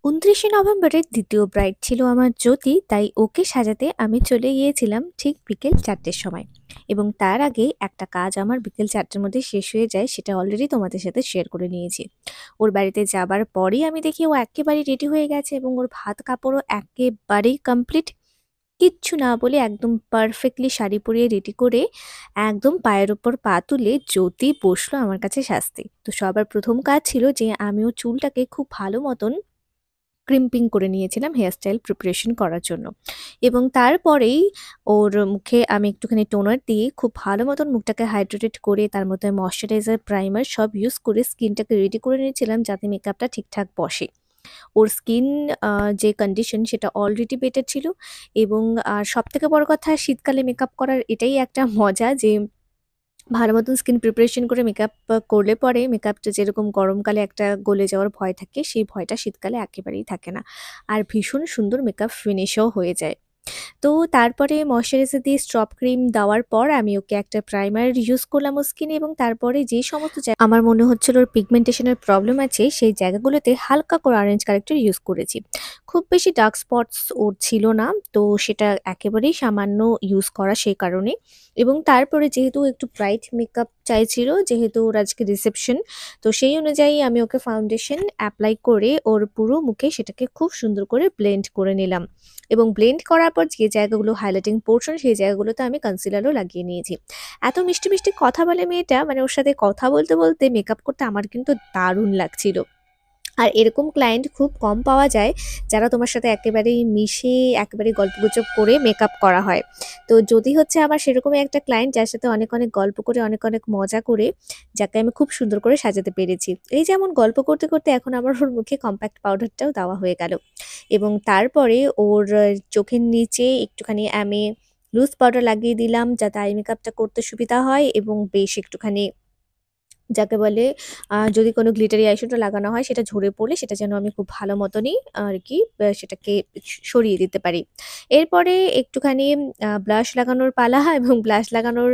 ২৯শে নভেম্বরের দ্বিতীয় ব্রাইড ছিল আমার জ্যোতি, তাই ওকে সাজাতে আমি চলে গিয়েছিলাম ঠিক বিকেল ৪টের সময়। এবং তার আগে একটা কাজ আমার বিকেল ৪টের মধ্যে শেষ হয়ে যায়, সেটা অলরেডি তোমাদের সাথে শেয়ার করে নিয়েছি। ওর বাড়িতে যাবার পরেই আমি দেখি ও একেবারেই রেডি হয়ে গেছে এবং ওর ভাত কাপড়ও একেবারেই কমপ্লিট। কিচ্ছু না বলে একদম পারফেক্টলি শাড়ি পরিয়ে রেডি করে একদম পায়ের ওপর পা তুলে জ্যোতি বসলো আমার কাছে সাজতে। তো সবার প্রথম কাজ ছিল যে আমি ওর চুলটাকে খুব ভালো মতন ক্রিম্পিং করে নিয়েছিলাম হেয়ার স্টাইল প্রিপারেশন করার জন্য। এবং তারপরেই ওর মুখে আমি একটুখানি টোনার দিয়ে খুব ভালো মতন মুখটাকে হাইড্রেটেড করে তার মধ্যে ময়শ্চারাইজার, প্রাইমার সব ইউজ করে স্কিনটাকে রেডি করে নিয়েছিলাম যাতে মেকআপটা ঠিকঠাক বসে। ওর স্কিন যে কন্ডিশন সেটা অলরেডি বেটার ছিল। এবং সবথেকে বড় কথা, শীতকালে মেকআপ করার এটাই একটা মজা যে ভালো মতন স্কিন প্রিপারেশন করে মেকআপ করলে পরে মেকআপটা যেরকম গরমকালে একটা গলে যাওয়ার ভয় থাকে, সেই ভয়টা শীতকালে একেবারেই থাকে না। আর ভীষণ সুন্দর মেকআপ ফিনিশও হয়ে যায়। তো তারপরে ময়শ্চারাইজার দিয়ে স্ট্রপ ক্রিম দেওয়ার পর আমি ওকে একটা প্রাইমার ইউজ করলাম ওর স্কিনে, এবং তারপরে যে সমস্ত আমার মনে হচ্ছিল ওর পিগমেন্টেশনের প্রবলেম আছে সেই জায়গাগুলোতে হালকা করে অরেঞ্জ কারেক্টর ইউজ করেছি। খুব বেশি ডার্ক স্পটস ওর ছিল না, তো সেটা একেবারেই সামান্য ইউজ করা সেই কারণে। এবং তারপরে যেহেতু একটু ব্রাইট মেকআপ চাইছিল, যেহেতু ওর আজকে রিসেপশন, তো সেই অনুযায়ী আমি ওকে ফাউন্ডেশন অ্যাপ্লাই করে ওর পুরো মুখে সেটাকে খুব সুন্দর করে ব্লেন্ড করে নিলাম। এবং ব্লেন্ড করার পর যে জায়গাগুলো হাইলাইটিং পোর্শন সেই জায়গাগুলোতে আমি কনসিলারও লাগিয়ে নিয়েছি। এত মিষ্টি, মিষ্টি কথা বলে মেয়েটা, মানে ওর সাথে কথা বলতে, বলতে মেকআপ করতে আমার কিন্তু দারুণ লাগছিল। আর এরকম ক্লায়েন্ট খুব কম পাওয়া যায় যারা তোমার সাথে একেবারেই মিশে একেবারে গল্পগুজব করে মেকআপ করা হয়। তো যদি হচ্ছে আমার সেরকমই একটা ক্লায়েন্ট যার সাথে অনেক, অনেক গল্প করে অনেক, অনেক মজা করে যাকে আমি খুব সুন্দর করে সাজাতে পেরেছি। এই যেমন গল্প করতে, করতে এখন আমার ওর মুখে কম্প্যাক্ট পাউডারটাও দেওয়া হয়ে গেল। এবং তারপরে ওর চোখের নিচে একটুখানি আমি লুজ পাউডার লাগিয়ে দিলাম যাতে আই মেকআপটা করতে সুবিধা হয়, এবং বেশ একটুখানি যাকে বলে যদি কোনো গ্লিটারি আইশ্যাডো লাগানো হয় সেটা ঝরে পড়লে সেটা যেন আমি খুব ভালো মতনই আরকি সেটাকে সরিয়ে দিতে পারি। এরপরে একটুখানি ব্লাশ লাগানোর পালা এবং ব্লাশ লাগানোর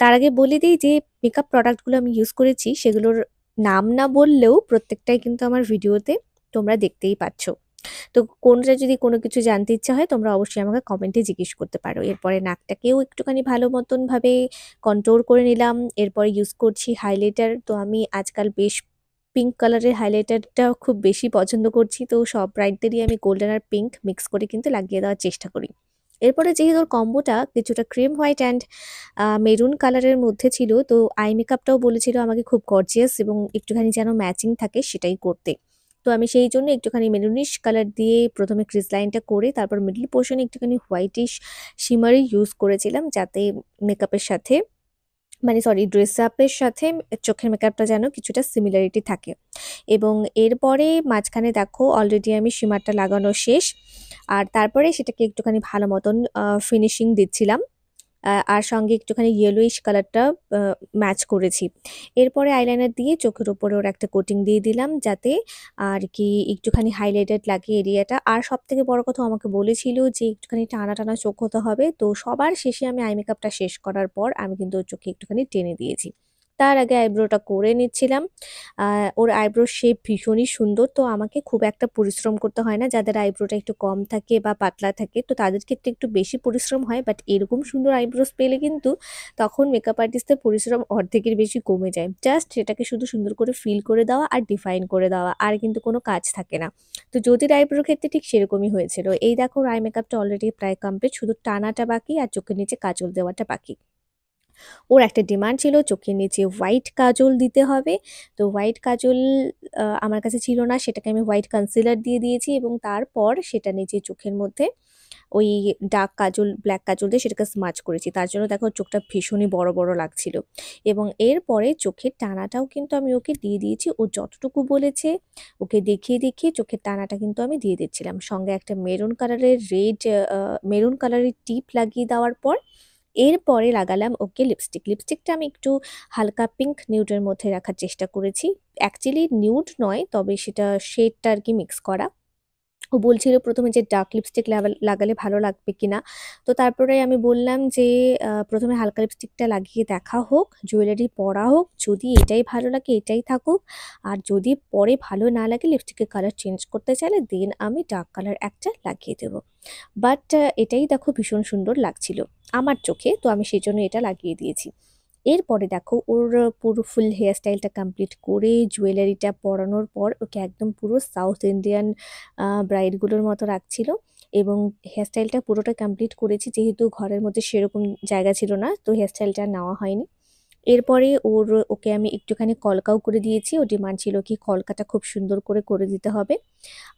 তার আগে বলে দেই যে মেকআপ প্রোডাক্ট গুলো আমি ইউজ করেছি সেগুলোর নাম না বললেও প্রত্যেকটাই কিন্তু আমার ভিডিওতে তোমরা দেখতেই পাচ্ছ। তো কোনটা যদি কোনো কিছু জানতে ইচ্ছা হয় তোমরা অবশ্যই আমাকে কমেন্টে জিজ্ঞেস করতে পারো। এরপরে নাকটাকেও একটুখানি ভালো মতন ভাবে কন্ট্রোল করে নিলাম। এরপরে ইউজ করছি হাইলাইটার। তো আমি আজকাল বেশ পিঙ্ক কালারের হাইলাইটারটা খুব বেশি পছন্দ করছি। তো সব ব্রাইডদেরই আমি গোল্ডেন আর পিঙ্ক মিক্স করে কিন্তু লাগিয়ে দেওয়ার চেষ্টা করি। এরপরে যেহেতু ওর কম্বোটা কিছুটা ক্রিম হোয়াইট অ্যান্ড মেরুন কালারের মধ্যে ছিল, তো আই মেকআপটাও বলেছিল আমাকে খুব গর্জিয়াস এবং একটুখানি যেন ম্যাচিং থাকে সেটাই করতে। তো আমি সেই জন্য একটুখানি মেরুনিশ কালার দিয়ে ১ম এ ক্রিজ লাইনটা করে তারপর মিডল পোরশন এ একটুখানি হোয়াইটিশ শিমারি ইউজ করেছিলাম যাতে মেকআপের সাথে, মানে সরি, ড্রেস আপের সাথে চোখের মেকআপটা যেন কিছুটা সিমিলারিটি থাকে। এবং এরপরে মাঝখানে দেখো অলরেডি আমি শিমারটা লাগানো শেষ। আর তারপরে সেটাকে একটুখানি ভালো মতন ফিনিশিং দিচ্ছিলাম। আর সঙ্গে একটুখানি ইয়েলোইশ কালারটা আ ম্যাচ করেছি। এরপরে আইলাইনার দিয়ে চোখের উপরে ওর একটা কোটিং দিয়ে দিলাম যাতে আরকি একটুখানি হাইলাইটেড লাগে এরিয়াটা। আর সবথেকে বড় কথা ও আমাকে বলেছিল যে একটুখানি টানা, টানা চোখ হতে হবে। তো সবার শেষে আমি আই মেকআপটা শেষ করার পর আমি কিন্তু ওর চোখে একটুখানি টেনে দিয়েছি। তার আগে আইব্রোটা করে নিচ্ছিলাম। আ ওর আইব্রোর শেপ ভীষণই সুন্দর। তো আমাকে খুব একটা পরিশ্রম করতে হয় না। যাদের আইব্রোটা একটু কম থাকে বা পাতলা থাকে তো তাদের ক্ষেত্রে একটু বেশি পরিশ্রম হয়। বাট এরকম সুন্দর আইব্রোস পেলে কিন্তু তখন মেকআপ আর্টিস্টদের পরিশ্রম অর্ধেকের বেশি কমে যায়। জাস্ট সেটাকে শুধু সুন্দর করে ফিল করে দেওয়া আর ডিফাইন করে দেওয়া। আর কিন্তু কোনো কাজ থাকে না। তো জ্যোতির আইব্রোর ক্ষেত্রে ঠিক সেরকমই হয়েছিল। এই দেখো ওর আই মেকআপটা অলরেডি প্রায় কমপ্লিট। শুধু টানাটা বাকি আর চোখের নিচে কাজল দেওয়াটা বাকি। ওর একটা ডিমান্ড ছিল চোখের নিচে হোয়াইট কাজল দিতে হবে। তো হোয়াইট কাজল আমার কাছে ছিল না, সেটাকে আমি হোয়াইট কনসিলার দিয়ে দিয়েছি এবং তারপর সেটা নিচে চোখের মধ্যে ওই ডার্ক কাজল, ব্লাক কাজল দিয়ে সেটাকে স্মাচ করেছি। তার জন্য দেখো চোখটা ভীষণই বড়, বড় লাগছিল। এবং এরপরে চোখের টানাটাও কিন্তু আমি ওকে দিয়ে দিয়েছি। ও যতটুকু বলেছে ওকে দেখিয়ে, দেখিয়ে চোখের টানাটা কিন্তু আমি দিয়ে দিচ্ছিলাম। সঙ্গে একটা মেরুন কালারের মেরুন কালারের টিপ লাগিয়ে দেওয়ার পর এরপরে লাগালাম ওকে লিপস্টিক। লিপস্টিকটা আমি একটু হালকা পিঙ্ক নিউডের মধ্যে রাখার চেষ্টা করেছি। অ্যাকচুয়ালি নিউড নয়, তবে সেটা শেডটা আরকি মিক্স করা। ও বলছিল প্রথমে যে ডার্ক লিপস্টিক লাগালে ভালো লাগবে কিনা। তো তারপরে আমি বললাম যে প্রথমে হালকা লিপস্টিকটা লাগিয়ে দেখা হোক, জুয়েলারি পরা হোক, যদি এটাই ভালো লাগে এটাই থাকুক। আর যদি পরে ভালো না লাগে লিপস্টিকের কালার চেঞ্জ করতে চাইলে দেন আমি ডার্ক কালার একটা লাগিয়ে দেবো। বাট এটাই দেখো ভীষণ সুন্দর লাগছিল আমার চোখে, তো আমি সেজন্য এটা লাগিয়ে দিয়েছি। এরপরে দেখো ওর পুরো ফুল হেয়ার স্টাইলটা কমপ্লিট করে জুয়েলারিটা পরানোর পর ওকে একদম পুরো সাউথ ইন্ডিয়ান ব্রাইডগুলোর মতো রাখছিল। এবং হেয়ার স্টাইলটা পুরোটা কমপ্লিট করেছি, যেহেতু ঘরের মধ্যে সেরকম জায়গা ছিল না, তো হেয়ার স্টাইলটা নেওয়া হয়নি। এরপরে ওকে আমি একটুখানি কলকাও করে দিয়েছি। ও ডিমান্ড ছিল কি কলকাটা খুব সুন্দর করে করে দিতে হবে।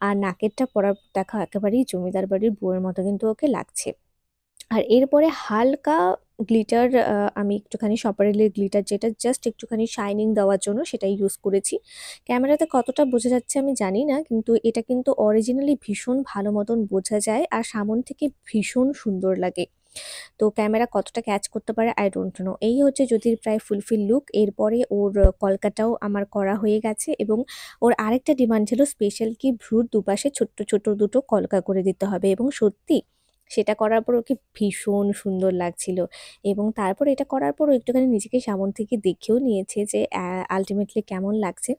আর নাকেরটা পরার দেখা একেবারেই জমিদার বাড়ির বউয়ের মতো কিন্তু ওকে লাগছে। আর এরপরে হালকা গ্লিটার, আমি একটুখানি সপারেলের গ্লিটার, যেটা জাস্ট একটুখানি শাইনিং দেওয়ার জন্য সেটা ইউজ করেছি। ক্যামেরাতে কতটা বোঝা যাচ্ছে আমি জানি না, কিন্তু এটা কিন্তু অরিজিনালি ভীষণ ভালো মতন বোঝা যায় আর সামন থেকে ভীষণ সুন্দর লাগে। তো ক্যামেরা কতটা ক্যাচ করতে পারে আই ডোন্ট নো। এই হচ্ছে জ্যোতির প্রায় ফুলফিল লুক। এরপরে ওর কলকাটাও আমার করা হয়ে গেছে এবং ওর আরেকটা ডিমান্ড ছিল স্পেশাল কি ভ্রুর দুপাশে ছোট্ট ছোট্ট দুটো কলকা করে দিতে হবে, এবং সত্যি সেটা করার পর ওকে ভীষণ সুন্দর লাগছিল। এবং তারপর এটা করার পর ও একটুখানি নিজেকে সামন থেকে দেখেও নিয়েছে যে আলটিমেটলি কেমন লাগছে।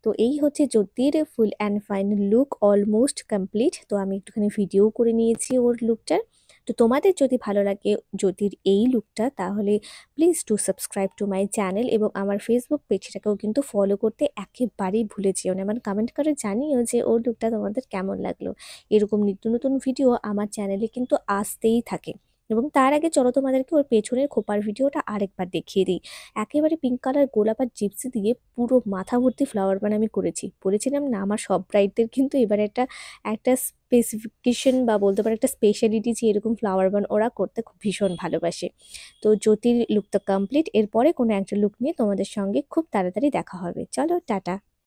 তো এই হচ্ছে জ্যোতির full and final look, almost complete. তো আমি একটুখানি ভিডিও করে নিয়েছি ওর লুকটার। তো তোমাদের যদি ভালো লাগে জ্যোতির এই লুকটা, তাহলে please to subscribe to my channel এবং আমার ফেসবুক পেজটাকেও কিন্তু ফলো করতে একেবারেই ভুলে যেও না। মানে কমেন্ট করে জানিও যে ওর লুকটা তোমাদের কেমন লাগলো। এরকম নিত্য নতুন ভিডিও আমার চ্যানেলে কিন্তু আসতেই থাকে। এবং তার আগে চলো তোমাদেরকে ওর পেছনের খোপার ভিডিওটা আরেকবার দেখিয়ে দিই। একেবারে পিঙ্ক কালার গোলাপ আর জিপসি দিয়ে পুরো মাথা ভর্তি ফ্লাওয়ার বান আমি করেছি। বলেছিলাম না আমার সব ব্রাইডদের কিন্তু এবার একটা একটা স্পেসিফিকেশন বা বলতে পারো একটা স্পেশালিটি, যে এরকম ফ্লাওয়ার বান ওরা করতে খুব ভীষণ ভালোবাসে। তো জ্যোতির লুক তো কমপ্লিট, এরপরে কোনো একটা লুক নিয়ে তোমাদের সঙ্গে খুব তাড়াতাড়ি দেখা হবে। চলো টাটা।